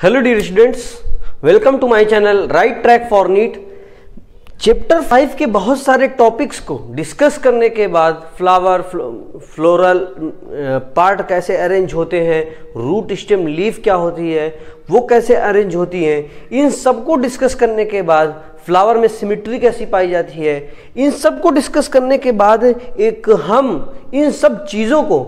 Hello dear students, welcome to my channel right track for NEET. Chapter 5 के बहुत सारे topics को discuss करने के बाद फ्लावर फ्लोरल पार्ट कैसे अरेंज होते हैं, रूट स्टेम लीफ क्या होती है, वो कैसे अरेंज होती हैं, इन सब को डिस्कस करने के बाद फ्लावर में सिमिट्री कैसी पाई जाती है, इन सब को डिस्कस करने के बाद एक हम इन सब चीज़ों को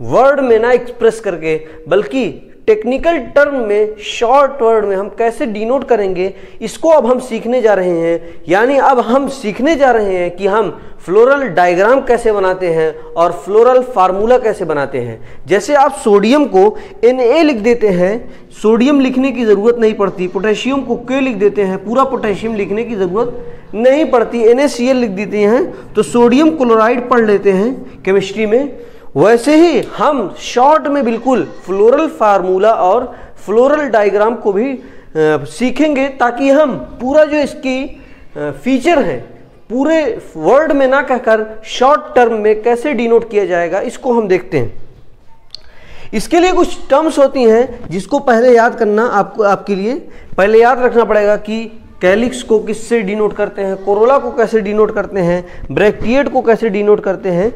वर्ड में ना एक्सप्रेस करके बल्कि टेक्निकल टर्म में शॉर्ट वर्ड में हम कैसे डिनोट करेंगे, इसको अब हम सीखने जा रहे हैं। यानी अब हम सीखने जा रहे हैं कि हम फ्लोरल डायग्राम कैसे बनाते हैं और फ्लोरल फार्मूला कैसे बनाते हैं। जैसे आप सोडियम को Na लिख देते हैं, सोडियम लिखने की ज़रूरत नहीं पड़ती। पोटेशियम को K लिख देते हैं, पूरा पोटेशियम लिखने की ज़रूरत नहीं पड़ती। NaCl लिख देते हैं तो सोडियम क्लोराइड पढ़ लेते हैं केमिस्ट्री में। वैसे ही हम शॉर्ट में बिल्कुल फ्लोरल फार्मूला और फ्लोरल डायग्राम को भी सीखेंगे, ताकि हम पूरा जो इसकी फीचर है पूरे वर्ड में ना कहकर शॉर्ट टर्म में कैसे डिनोट किया जाएगा, इसको हम देखते हैं। इसके लिए कुछ टर्म्स होती हैं जिसको पहले याद करना आपके लिए पहले याद रखना पड़ेगा कि कैलिक्स को किससे डिनोट करते हैं, कोरोला को कैसे डिनोट करते हैं, ब्रैक्टिएट को कैसे डिनोट करते हैं।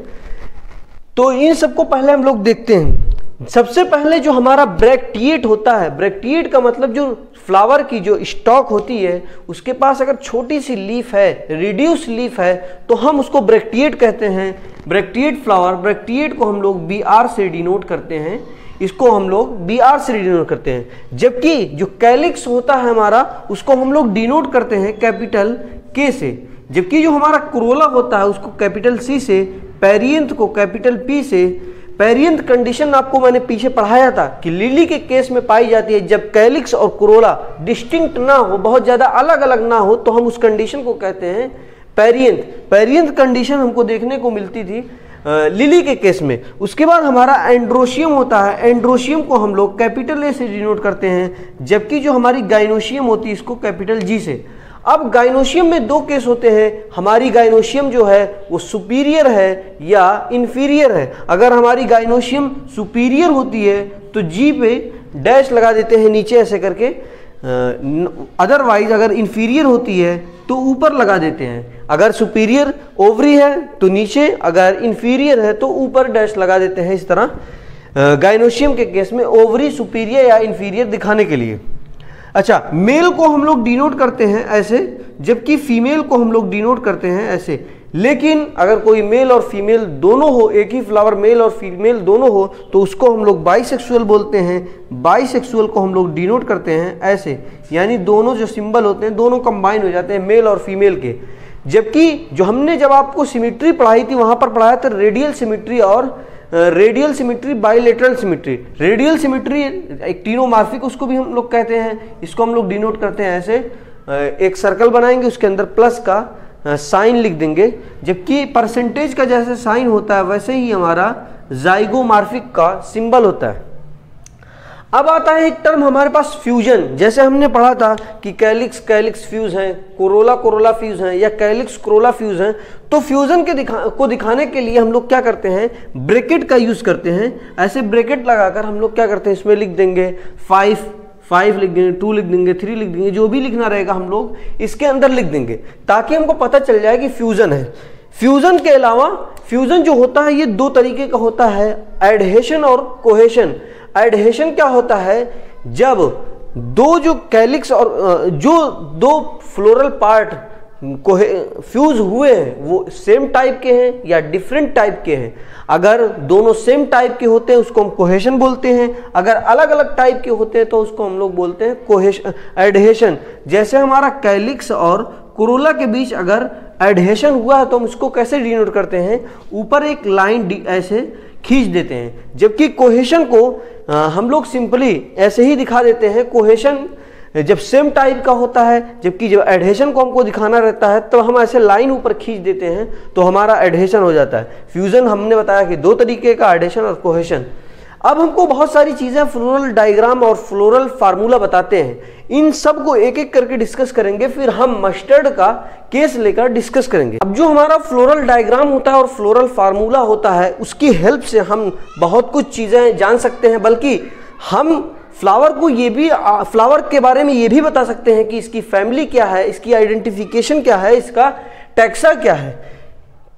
तो इन सबको पहले हम लोग देखते हैं। सबसे पहले जो हमारा ब्रैक्टिएट होता है, ब्रैक्टिएट का मतलब जो फ्लावर की जो स्टॉक होती है उसके पास अगर छोटी सी लीफ है, रिड्यूस लीफ है, तो हम उसको ब्रैक्टिएट कहते हैं। ब्रैक्टिएट फ्लावर, ब्रैक्टिएट को हम लोग BR से डिनोट करते हैं, इसको हम लोग BR से डिनोट करते हैं। जबकि जो कैलिक्स होता है हमारा, उसको हम लोग डिनोट करते हैं कैपिटल K से। जबकि जो हमारा कोरोला होता है उसको कैपिटल C से, पेरियंथ को कैपिटल P से। पेरियंथ कंडीशन आपको मैंने पीछे पढ़ाया था कि लिली के केस में पाई जाती है जब कैलिक्स और कोरोला डिस्टिंक्ट ना हो, बहुत ज़्यादा अलग अलग ना हो, तो हम उस कंडीशन को कहते हैं पेरियंथ। पेरियंथ कंडीशन हमको देखने को मिलती थी लिली के केस में। उसके बाद हमारा एंड्रोशियम होता है, एंड्रोशियम को हम लोग कैपिटल A से डिनोट करते हैं, जबकि जो हमारी गाइनोशियम होती है इसको कैपिटल G से। अब गाइनोशियम में दो केस होते हैं, हमारी गाइनोशियम जो है वो सुपीरियर है या इन्फीरियर है। अगर हमारी गाइनोशियम सुपीरियर होती है तो G पे डैश लगा देते हैं नीचे ऐसे करके, अदरवाइज अगर इन्फीरियर होती है तो ऊपर लगा देते हैं। अगर सुपीरियर ओवरी है तो नीचे, अगर इन्फीरियर है तो ऊपर डैश लगा देते हैं। इस तरह गाइनोशियम के केस में ओवरी सुपीरियर या इन्फीरियर दिखाने के लिए। अच्छा, मेल को हम लोग डिनोट करते हैं ऐसे, जबकि फीमेल को हम लोग डिनोट करते हैं ऐसे। लेकिन अगर कोई मेल और फीमेल दोनों हो, एक ही फ्लावर मेल और फीमेल दोनों हो, तो उसको हम लोग बाइसेक्सुअल बोलते हैं। बाइसेक्सुअल को हम लोग डिनोट करते हैं ऐसे, यानी दोनों जो सिंबल होते हैं दोनों कंबाइन हो जाते हैं मेल और फीमेल के। जबकि जब आपको सिमिट्री पढ़ाई थी वहां पर पढ़ाया था रेडियल सिमिट्री और radial symmetry, bilateral symmetry. Radial symmetry एक टीनोमार्फिक उसको भी हम लोग कहते हैं, इसको हम लोग डिनोट करते हैं ऐसे। एक सर्कल बनाएंगे, उसके अंदर प्लस का साइन लिख देंगे। जबकि परसेंटेज का जैसे साइन होता है वैसे ही हमारा जाइगोमार्फिक का सिंबल होता है। अब आता है एक टर्म हमारे पास फ्यूजन। जैसे हमने पढ़ा था कि कैलिक्स कैलिक्स फ्यूज हैं, कोरोला कोरोला फ्यूज हैं या कैलिक्स कोरोला फ्यूज हैं। तो फ्यूजन को दिखाने के लिए हम लोग क्या करते हैं, ब्रैकेट का यूज करते हैं। ऐसे ब्रैकेट लगाकर हम लोग क्या करते हैं, इसमें लिख देंगे 5 लिख देंगे, 2 लिख देंगे, 3 लिख देंगे, जो भी लिखना रहेगा हम लोग इसके अंदर लिख देंगे, ताकि हमको पता चल जाए कि फ्यूजन है। फ्यूजन के अलावा फ्यूजन जो होता है ये दो तरीके का होता है, एडहेशन और कोहेशन। एडहेशन क्या होता है, जब दो जो कैलिक्स और जो दो फ्लोरल पार्ट फ्यूज हुए हैं वो सेम टाइप के हैं या डिफरेंट टाइप के हैं। अगर दोनों सेम टाइप के होते हैं उसको हम कोहेशन बोलते हैं, अगर अलग अलग टाइप के होते हैं तो उसको हम लोग बोलते हैं एडहेशन। जैसे हमारा कैलिक्स और कोरोला के बीच अगर एडहेशन हुआ है तो हम उसको कैसे डिनोट करते हैं, ऊपर एक लाइन ऐसे खींच देते हैं। जबकि कोहेशन को हम लोग सिंपली ऐसे ही दिखा देते हैं। कोहेशन जब सेम टाइप का होता है, जबकि जब एडहेशन को हमको दिखाना रहता है तो हम ऐसे लाइन ऊपर खींच देते हैं तो हमारा एडहेशन हो जाता है। फ्यूजन हमने बताया कि दो तरीके का, एडहेशन और कोहेशन। अब हमको बहुत सारी चीज़ें फ्लोरल डायग्राम और फ्लोरल फार्मूला बताते हैं, इन सब को एक एक करके डिस्कस करेंगे। फिर हम मस्टर्ड का केस लेकर डिस्कस करेंगे। अब जो हमारा फ्लोरल डायग्राम होता है और फ्लोरल फार्मूला होता है उसकी हेल्प से हम बहुत कुछ चीज़ें जान सकते हैं, बल्कि हम फ्लावर को ये भी फ्लावर के बारे में ये भी बता सकते हैं कि इसकी फैमिली क्या है, इसकी आइडेंटिफिकेशन क्या है, इसका टैक्सा क्या है।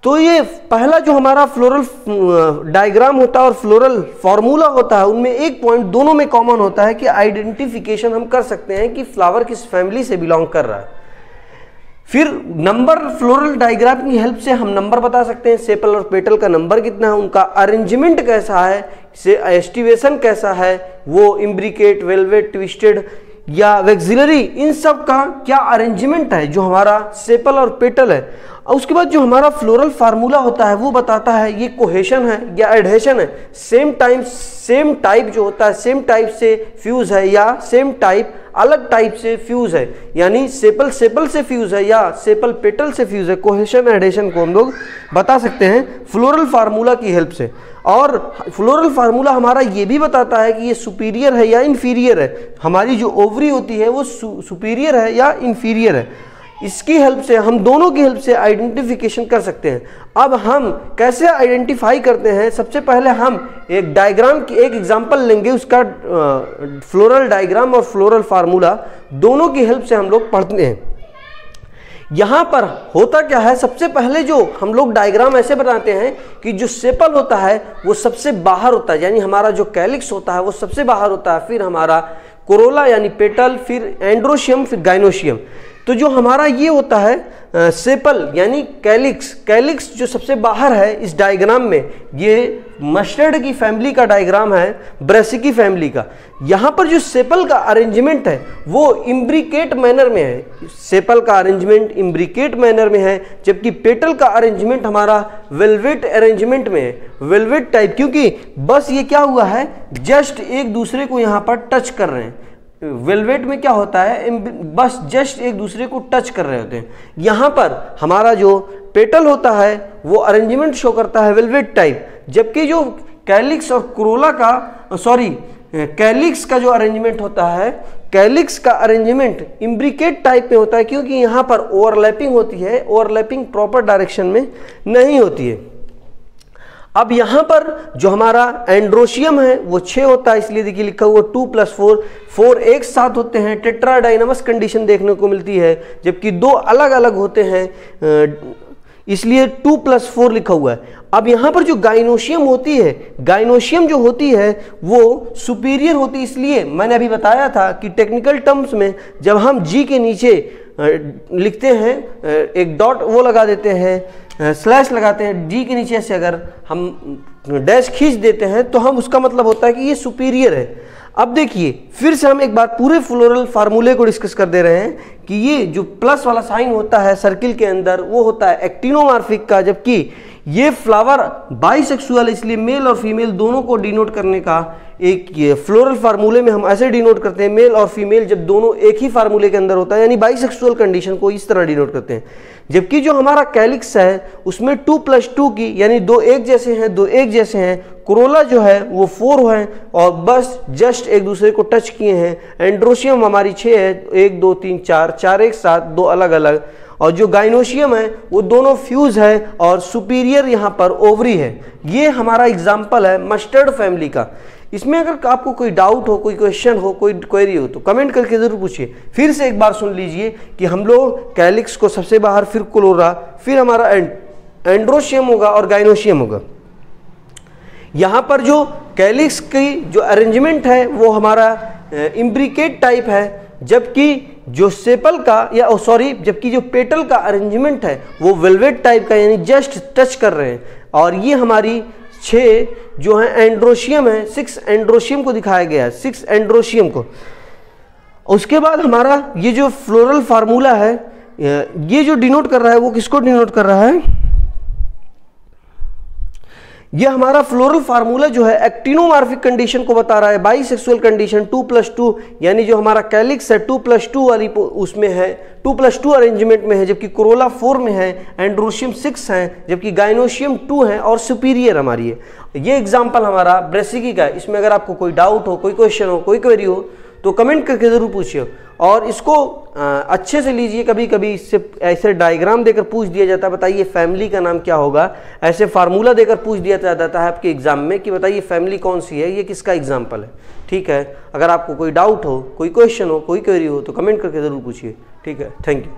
तो ये पहला जो हमारा फ्लोरल डायग्राम होता है और फ्लोरल फॉर्मूला होता है, उनमें एक पॉइंट दोनों में कॉमन होता है कि आइडेंटिफिकेशन हम कर सकते हैं कि फ्लावर किस फैमिली से बिलोंग कर रहा है। फिर नंबर, फ्लोरल डायग्राम की हेल्प से हम नंबर बता सकते हैं, सेपल और पेटल का नंबर कितना है, उनका अरेंजमेंट कैसा है, एस्टिवेशन कैसा है, वो इम्ब्रिकेट, वेलवेट, ट्विस्टेड या वेक्सिलरी, इन सब का क्या अरेंजमेंट है जो हमारा सेपल और पेटल है। और उसके बाद जो हमारा फ्लोरल फार्मूला होता है वो बताता है ये कोहेशन है या एडहेशन है, सेम टाइप जो होता है सेम टाइप से फ्यूज है या सेम टाइप अलग टाइप से फ्यूज है, यानी सेपल से फ्यूज है या सेपल पेटल से फ्यूज है। कोहेशन एडहेशन को हम लोग बता सकते हैं फ्लोरल फार्मूला की हेल्प से। और फ्लोरल फार्मूला हमारा ये भी बताता है कि ये सुपीरियर है या इन्फीरियर है, हमारी जो ओवरी होती है वो सुपीरियर है या इन्फीरियर है। इसकी हेल्प से, हम दोनों की हेल्प से आइडेंटिफिकेशन कर सकते हैं। अब हम कैसे आइडेंटिफाई करते हैं, सबसे पहले हम एक डायग्राम की एक एग्जांपल लेंगे, उसका फ्लोरल डायग्राम और फ्लोरल फार्मूला दोनों की हेल्प से हम लोग पढ़ते हैं। यहां पर होता क्या है, सबसे पहले जो हम लोग डायग्राम ऐसे बनाते हैं कि जो सेपल होता है वो सबसे बाहर होता है, यानी हमारा जो कैलिक्स होता है वो सबसे बाहर होता है, फिर हमारा कोरोला यानी पेटल, फिर एंड्रोशियम, फिर गाइनोशियम। तो जो हमारा ये होता है सेपल यानी कैलिक्स जो सबसे बाहर है इस डायग्राम में, ये मस्टर्ड की फैमिली का डायग्राम है, ब्रेसिकी फैमिली का। यहाँ पर जो सेपल का अरेंजमेंट है वो इम्ब्रिकेट मैनर में है, सेपल का अरेंजमेंट इम्ब्रिकेट मैनर में है, जबकि पेटल का अरेंजमेंट हमारा वेलवेट अरेंजमेंट में है, वेलवेट टाइप, क्योंकि बस ये क्या हुआ है, जस्ट एक दूसरे को यहाँ पर टच कर रहे हैं। वेलवेट में क्या होता है, बस जस्ट एक दूसरे को टच कर रहे होते हैं। यहाँ पर हमारा जो पेटल होता है वो अरेंजमेंट शो करता है वेलवेट टाइप, जबकि जो कैलिक्स और कोरोला का कैलिक्स का जो अरेंजमेंट होता है, कैलिक्स का अरेंजमेंट इम्ब्रिकेट टाइप में होता है, क्योंकि यहाँ पर ओवरलैपिंग होती है, ओवरलैपिंग प्रॉपर डायरेक्शन में नहीं होती है। अब यहाँ पर जो हमारा एंड्रोशियम है वो 6 होता है, इसलिए देखिए लिखा हुआ 2 + 4, 4 एक साथ होते हैं, टेट्राडाइनमस कंडीशन देखने को मिलती है, जबकि 2 अलग अलग होते हैं, इसलिए 2 + 4 लिखा हुआ है। अब यहाँ पर जो गाइनोशियम होती है, गाइनोशियम जो होती है वो सुपीरियर होती है, इसलिए मैंने अभी बताया था कि टेक्निकल टर्म्स में जब हम जी के नीचे लिखते हैं एक डॉट वो लगा देते हैं, स्लैश लगाते हैं, डी के नीचे से अगर हम डैश खींच देते हैं तो हम उसका मतलब होता है कि ये सुपीरियर है। अब देखिए फिर से हम एक बार पूरे फ्लोरल फार्मूले को डिस्कस कर दे रहे हैं कि ये जो प्लस वाला साइन होता है सर्किल के अंदर वो होता है एक्टिनोमॉर्फिक का, जबकि ये फ्लावर बाइसेक्सुअल, इसलिए मेल और फीमेल दोनों को डिनोट करने का एक ये फ्लोरल फार्मूले में हम ऐसे डिनोट करते हैं, मेल और फीमेल जब दोनों एक ही फार्मूले के अंदर होता है, यानी बाइसेक्सुअल कंडीशन को इस तरह डिनोट करते हैं। जबकि जो हमारा कैलिक्स है उसमें 2 + 2 की, यानी 2 एक जैसे हैं, 2 एक जैसे हैं, कोरोला जो है वो 4 है और बस जस्ट एक दूसरे को टच किए हैं। एंड्रोशियम हमारी 6 है, 1 2 3 4 एक साथ, 2 अलग अलग। और जो गाइनोशियम है वो दोनों फ्यूज है और सुपीरियर यहाँ पर ओवरी है। ये हमारा एग्जाम्पल है मस्टर्ड फैमिली का। इसमें अगर आपको कोई डाउट हो, कोई क्वेश्चन हो, कोई क्वेरी हो तो कमेंट करके जरूर पूछिए। फिर से एक बार सुन लीजिए कि हम लोग कैलिक्स को सबसे बाहर, फिर कोलोरा, फिर हमारा एंड्रोशियम होगा और गाइनोशियम होगा। यहाँ पर जो कैलिक्स की जो अरेंजमेंट है वो हमारा इम्ब्रिकेट टाइप है, जबकि जो सेपल का जबकि जो पेटल का अरेंजमेंट है वो वेलवेट टाइप का, यानी जस्ट टच कर रहे हैं। और ये हमारी 6 जो है एंड्रोशियम है, 6 एंड्रोशियम को दिखाया गया है, 6 एंड्रोशियम को। उसके बाद हमारा ये जो फ्लोरल फार्मूला है ये जो डिनोट कर रहा है वो किसको डिनोट कर रहा है, ये हमारा फ्लोरल फार्मूला जो है एक्टिनोमॉर्फिक कंडीशन को बता रहा है, बाइसेक्सुअल कंडीशन 2 + 2, यानी जो हमारा कैलिक्स है 2 + 2 वाली उसमें है, 2 + 2 अरेंजमेंट में है, जबकि कोरोला 4 में है, एंड्रोशियम 6 है, जबकि गाइनोशियम 2 है और सुपीरियर हमारी है। ये एग्जाम्पल हमारा ब्रेसिकी का है। इसमें अगर आपको कोई डाउट हो, कोई क्वेश्चन हो, कोई क्वेरी हो तो कमेंट करके ज़रूर पूछिए और इसको अच्छे से लीजिए। कभी कभी इससे ऐसे डायग्राम देकर पूछ दिया जाता है, बताइए फैमिली का नाम क्या होगा, ऐसे फार्मूला देकर पूछ दिया जाता है आपके एग्जाम में कि बताइए फैमिली कौन सी है, ये किसका एग्जाम्पल है। ठीक है, अगर आपको कोई डाउट हो, कोई क्वेश्चन हो, कोई क्वेरी हो तो कमेंट करके ज़रूर पूछिए। ठीक है, थैंक यू।